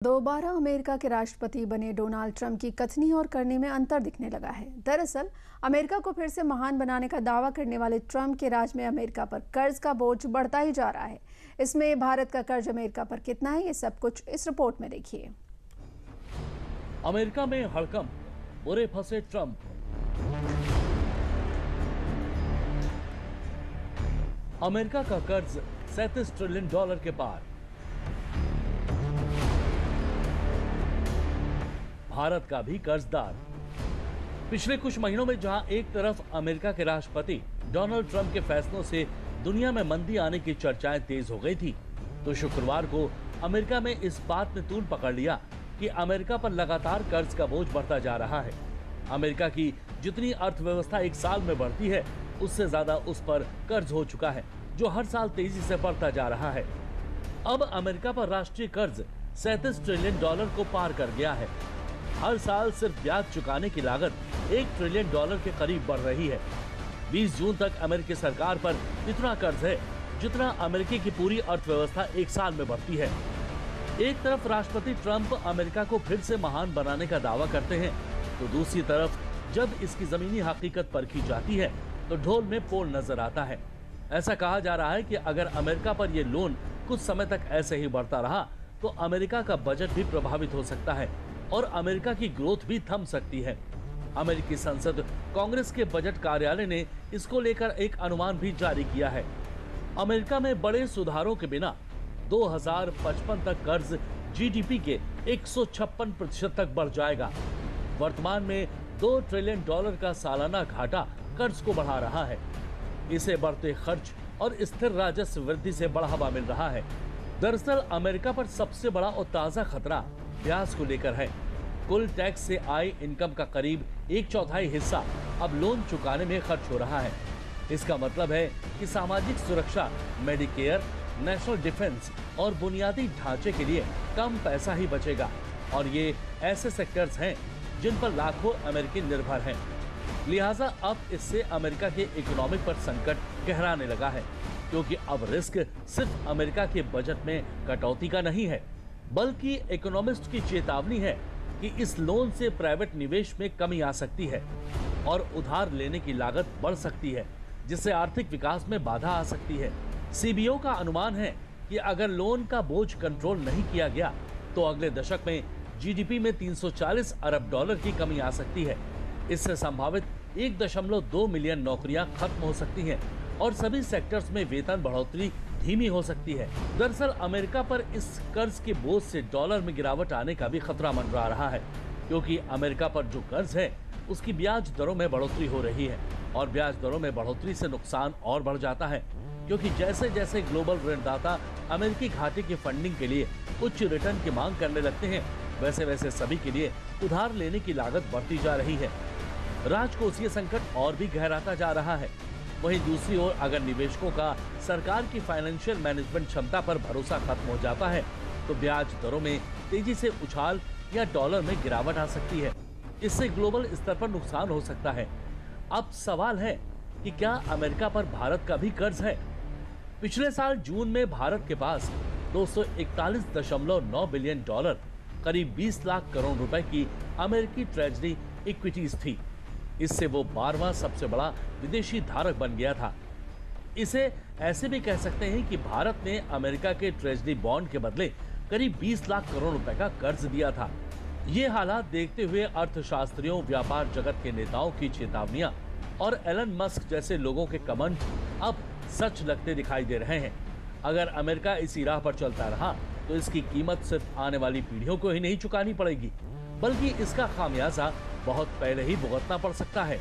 दोबारा अमेरिका के राष्ट्रपति बने डोनाल्ड ट्रंप की कथनी और करनी में अंतर दिखने लगा है। दरअसल अमेरिका को फिर से महान बनाने का दावा करने वाले ट्रंप के राज में अमेरिका पर कर्ज का बोझ बढ़ता ही जा रहा है। इसमें भारत का कर्ज अमेरिका पर कितना है, ये सब कुछ इस रिपोर्ट में देखिए। अमेरिका में हड़कंप, बुरे फंसे ट्रंप। अमेरिका का कर्ज 37 ट्रिलियन डॉलर के पार। भारत का भी कर्जदार। पिछले कुछ महीनों में जहां एक तरफ अमेरिका के राष्ट्रपति डोनाल्ड ट्रंप के फैसलों से दुनिया में मंदी आने की चर्चाएं तेज हो गई थी, तो शुक्रवार को अमेरिका में इस बात ने तूल पकड़ लिया कि अमेरिका पर लगातार कर्ज का बोझ बढ़ता जा रहा है। अमेरिका की जितनी अर्थव्यवस्था एक साल में बढ़ती है, उससे ज्यादा उस पर कर्ज हो चुका है, जो हर साल तेजी से बढ़ता जा रहा है। अब अमेरिका पर राष्ट्रीय कर्ज 37 ट्रिलियन डॉलर को पार कर गया है। हर साल सिर्फ ब्याज चुकाने की लागत 1 ट्रिलियन डॉलर के करीब बढ़ रही है। 20 जून तक अमेरिकी सरकार पर इतना कर्ज है जितना अमेरिकी की पूरी अर्थव्यवस्था एक साल में बढ़ती है। एक तरफ राष्ट्रपति ट्रंप अमेरिका को फिर से महान बनाने का दावा करते हैं, तो दूसरी तरफ जब इसकी जमीनी हकीकत परखी जाती है तो ढोल में पोल नजर आता है। ऐसा कहा जा रहा है कि अगर अमेरिका पर यह लोन कुछ समय तक ऐसे ही बढ़ता रहा तो अमेरिका का बजट भी प्रभावित हो सकता है और अमेरिका की ग्रोथ भी थम सकती है। अमेरिकी संसद कांग्रेस के बजट कार्यालय ने इसको लेकर एक अनुमान भी जारी किया है। अमेरिका में बड़े सुधारों के बिना 2055 तक कर्ज जीडीपी के 156% तक बढ़ जाएगा। वर्तमान में 2 ट्रिलियन डॉलर का सालाना घाटा कर्ज को बढ़ा रहा है। इसे बढ़ते खर्च और स्थिर राजस्व वृद्धि से बढ़ावा मिल रहा है। दरअसल अमेरिका पर सबसे बड़ा और ताजा खतरा ब्याज को लेकर है। कुल टैक्स से आय इनकम का करीब 1/4 हिस्सा अब लोन चुकाने में खर्च हो रहा है। इसका मतलब है कि सामाजिक सुरक्षा, मेडिकेयर, नेशनल डिफेंस और बुनियादी ढांचे के लिए कम पैसा ही बचेगा, और ये ऐसे सेक्टर्स हैं जिन पर लाखों अमेरिकी निर्भर हैं। लिहाजा अब इससे अमेरिका के इकोनॉमिक पर संकट गहराने लगा है, क्योंकि अब रिस्क सिर्फ अमेरिका के बजट में कटौती का नहीं है, बल्कि इकोनॉमिस्ट की चेतावनी है कि इस लोन से प्राइवेट निवेश में कमी आ सकती है और उधार लेने की लागत बढ़ सकती है, जिससे आर्थिक विकास में बाधा आ सकती है। सीबीओ का अनुमान है कि अगर लोन का बोझ कंट्रोल नहीं किया गया तो अगले दशक में जीडीपी में 340 अरब डॉलर की कमी आ सकती है। इससे संभावित 1.2 मिलियन नौकरियां खत्म हो सकती हैं और सभी सेक्टर्स में वेतन बढ़ोतरी धीमी हो सकती है। दरअसल अमेरिका पर इस कर्ज के बोझ से डॉलर में गिरावट आने का भी खतरा मंडरा रहा है, क्योंकि अमेरिका पर जो कर्ज है उसकी ब्याज दरों में बढ़ोतरी हो रही है, और ब्याज दरों में बढ़ोतरी से नुकसान और बढ़ जाता है, क्योंकि जैसे जैसे ग्लोबल ऋणदाता अमेरिकी घाटे की फंडिंग के लिए उच्च रिटर्न की मांग करने लगते हैं, वैसे वैसे सभी के लिए उधार लेने की लागत बढ़ती जा रही है। राजकोषीय संकट और भी गहराता जा रहा है। वहीं दूसरी ओर अगर निवेशकों का सरकार की फाइनेंशियल मैनेजमेंट क्षमता पर भरोसा खत्म हो जाता है तो ब्याज दरों में तेजी से उछाल या डॉलर में गिरावट आ सकती है। इससे ग्लोबल स्तर पर नुकसान हो सकता है। अब सवाल है कि क्या अमेरिका पर भारत का भी कर्ज है? पिछले साल जून में भारत के पास 241.9 बिलियन डॉलर, करीब 20 लाख करोड़ रुपए की अमेरिकी ट्रेजरी इक्विटीज थी। इससे वो 12वां सबसे बड़ा विदेशी धारक बन गया था। इसे ऐसे भी कह सकते हैं कि भारत ने अमेरिका के ट्रेजरी बॉन्ड के बदले करीब 20 लाख करोड़ रुपए का कर्ज दिया था। ये हालात देखते हुए अर्थशास्त्रियों, व्यापार जगत के नेताओं की चेतावनियां और एलन मस्क जैसे लोगों के कमेंट अब सच लगते दिखाई दे रहे हैं। अगर अमेरिका इसी राह पर चलता रहा तो इसकी कीमत सिर्फ आने वाली पीढ़ियों को ही नहीं चुकानी पड़ेगी, बल्कि इसका खामियाजा बहुत पहले ही भुगतना पड़ सकता है।